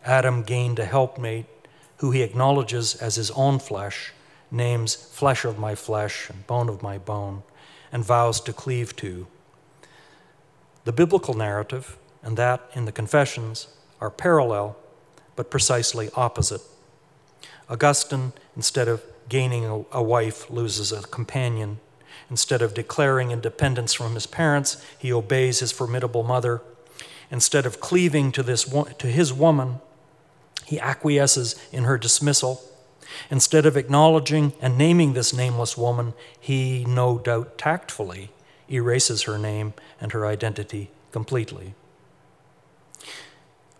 Adam gained a helpmate who he acknowledges as his own flesh, names flesh of my flesh and bone of my bone, and vows to cleave to. The biblical narrative and that in the Confessions are parallel, but precisely opposite. Augustine, instead of gaining a wife, loses a companion. Instead of declaring independence from his parents, he obeys his formidable mother. Instead of cleaving to his woman, he acquiesces in her dismissal. Instead of acknowledging and naming this nameless woman, he, no doubt tactfully, erases her name and her identity completely.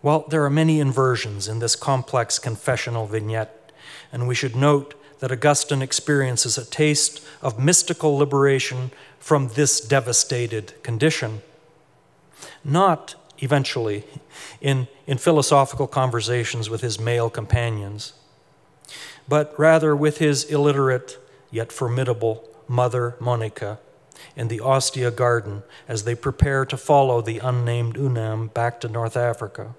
Well, there are many inversions in this complex confessional vignette, and we should note that Augustine experiences a taste of mystical liberation from this devastated condition, not eventually in philosophical conversations with his male companions, but rather with his illiterate yet formidable mother Monica in the Ostia garden as they prepare to follow the unnamed Unam back to North Africa,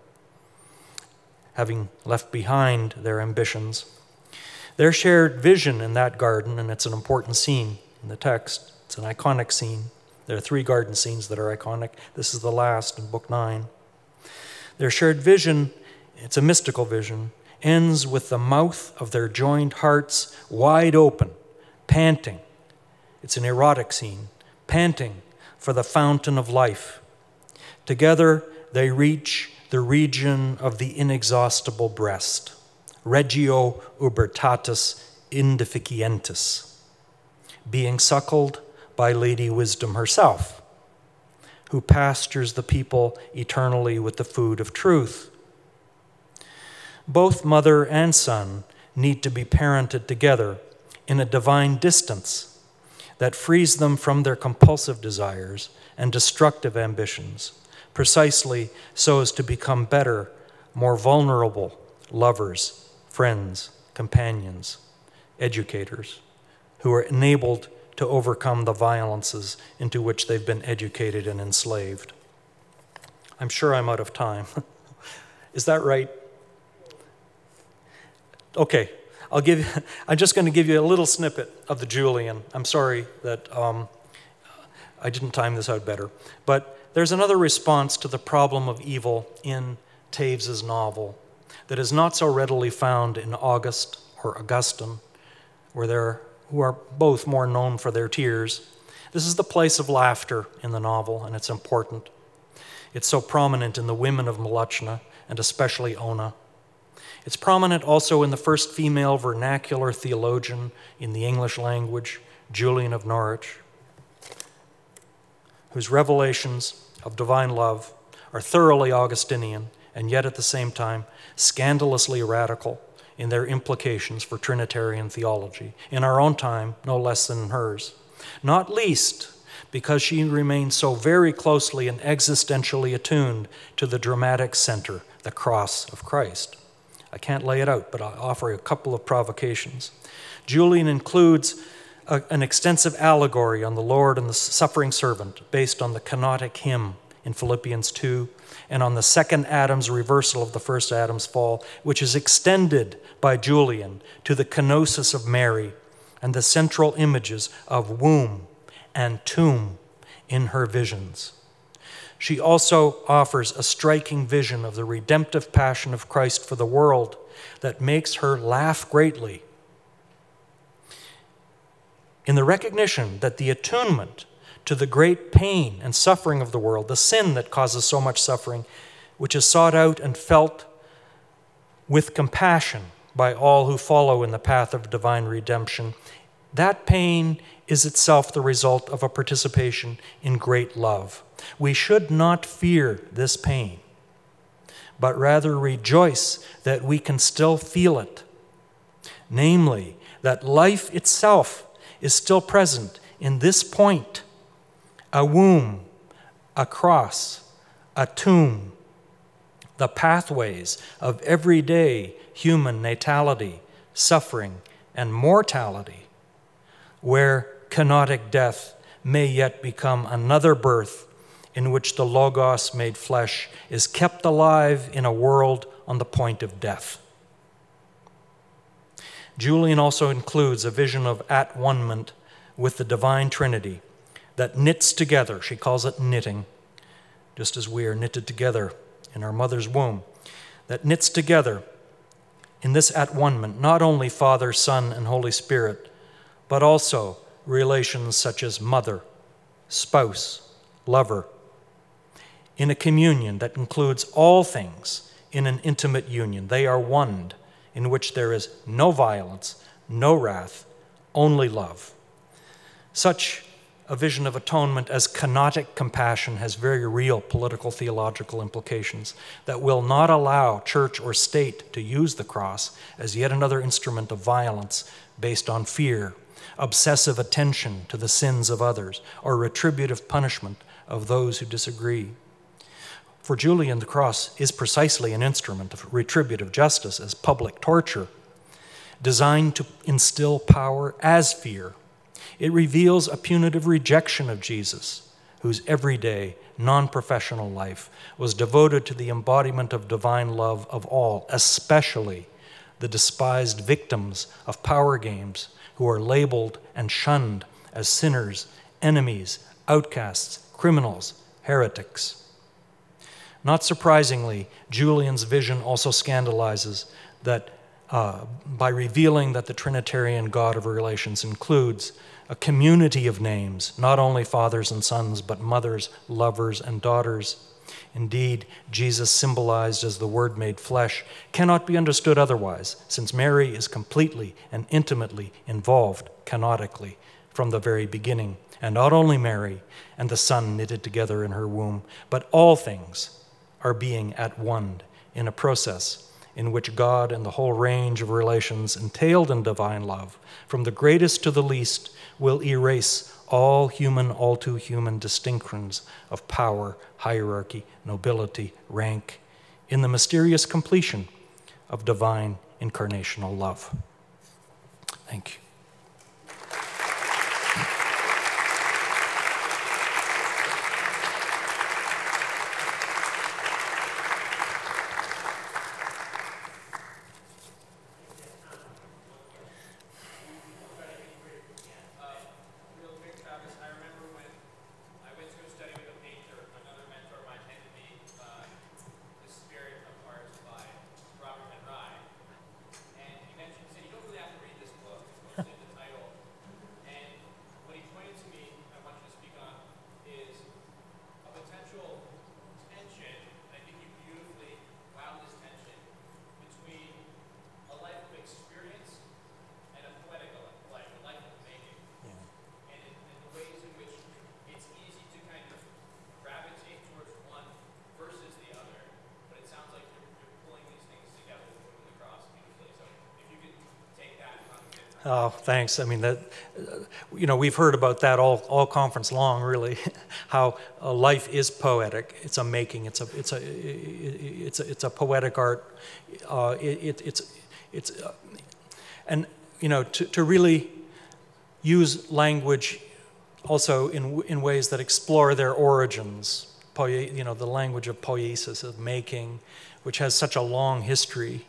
having left behind their ambitions. Their shared vision in that garden, and it's an important scene in the text, it's an iconic scene. There are 3 garden scenes that are iconic. This is the last in Book 9. Their shared vision, it's a mystical vision, ends with the mouth of their joined hearts wide open, panting. It's an erotic scene, panting for the fountain of life. Together, they reach the region of the inexhaustible breast, regio ubertatis indeficientis, being suckled by Lady Wisdom herself, who pastures the people eternally with the food of truth. Both mother and son need to be parented together in a divine distance that frees them from their compulsive desires and destructive ambitions, precisely so as to become better, more vulnerable lovers, friends, companions, educators, who are enabled to overcome the violences into which they've been educated and enslaved. I'm sure I'm out of time. Is that right? Okay, I'm just going to give you a little snippet of the Julian. I'm sorry that I didn't time this out better. But there's another response to the problem of evil in Taves's novel that is not so readily found in August or Augustine, who are both more known for their tears. This is the place of laughter in the novel, and it's important. It's so prominent in the women of Molochna, and especially Ona. It's prominent also in the first female vernacular theologian in the English language, Julian of Norwich, whose revelations of divine love are thoroughly Augustinian and yet at the same time scandalously radical in their implications for Trinitarian theology, in our own time no less than in hers. Not least because she remains so very closely and existentially attuned to the dramatic center, the cross of Christ. I can't lay it out, but I'll offer a couple of provocations. Julian includes an extensive allegory on the Lord and the suffering servant based on the kenotic hymn in Philippians 2 and on the second Adam's reversal of the first Adam's fall, which is extended by Julian to the kenosis of Mary and the central images of womb and tomb in her visions. She also offers a striking vision of the redemptive passion of Christ for the world that makes her laugh greatly. In the recognition that the attunement to the great pain and suffering of the world, the sin that causes so much suffering, which is sought out and felt with compassion by all who follow in the path of divine redemption, that pain is itself the result of a participation in great love. We should not fear this pain, but rather rejoice that we can still feel it. Namely, that life itself is still present in this point: a womb, a cross, a tomb, the pathways of everyday human natality, suffering, and mortality, where kenotic death may yet become another birth in which the Logos made flesh is kept alive in a world on the point of death. Julian also includes a vision of at-one-ment with the divine Trinity that knits together, she calls it knitting, just as we are knitted together in our mother's womb, that knits together in this at-one-ment not only Father, Son, and Holy Spirit, but also relations such as mother, spouse, lover, in a communion that includes all things in an intimate union. They are one, in which there is no violence, no wrath, only love. Such a vision of atonement as kenotic compassion has very real political theological implications that will not allow church or state to use the cross as yet another instrument of violence based on fear, obsessive attention to the sins of others, or retributive punishment of those who disagree. For Julian, the cross is precisely an instrument of retributive justice as public torture, designed to instill power as fear. It reveals a punitive rejection of Jesus, whose everyday, non-professional life was devoted to the embodiment of divine love of all, especially the despised victims of power games who are labeled and shunned as sinners, enemies, outcasts, criminals, heretics. Not surprisingly, Julian's vision also scandalizes that by revealing that the Trinitarian God of relations includes a community of names, not only fathers and sons, but mothers, lovers, and daughters. Indeed, Jesus, symbolized as the Word made flesh, cannot be understood otherwise, since Mary is completely and intimately involved canonically from the very beginning. And not only Mary and the Son knitted together in her womb, but all things are being at one in a process in which God and the whole range of relations entailed in divine love, from the greatest to the least, will erase all human, all too human distinctions of power, hierarchy, nobility, rank, in the mysterious completion of divine incarnational love. Thank you. Oh, thanks. I mean, we've heard about that all conference long, really. How life is poetic. It's a making. It's a poetic art. And to really use language also in ways that explore their origins. The language of poiesis, of making, which has such a long history.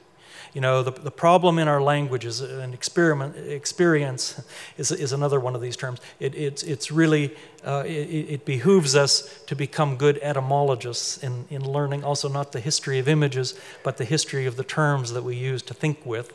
The problem in our languages, and experience is another one of these terms. It's really, it behooves us to become good etymologists in learning also not the history of images, but the history of the terms that we use to think with.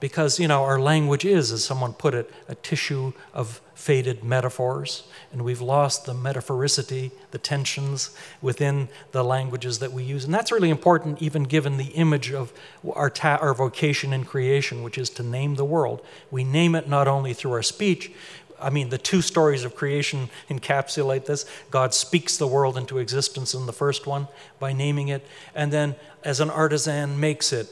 Because, our language is, as someone put it, a tissue of faded metaphors, and we've lost the metaphoricity, the tensions within the languages that we use. And that's really important, even given the image of our vocation in creation, which is to name the world. We name it not only through our speech. I mean, the two stories of creation encapsulate this. God speaks the world into existence in the first one by naming it, and then as an artisan makes it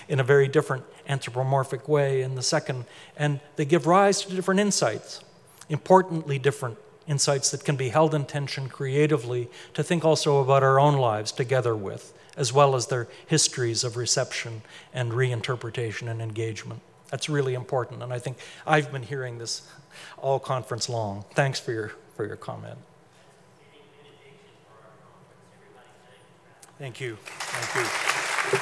in a very different anthropomorphic way in the second. And they give rise to different insights, importantly different insights that can be held in tension creatively to think also about our own lives together with, as well as their histories of reception and reinterpretation and engagement. That's really important, and I think I've been hearing this all conference long. Thanks for your comment. Thank you. Thank you.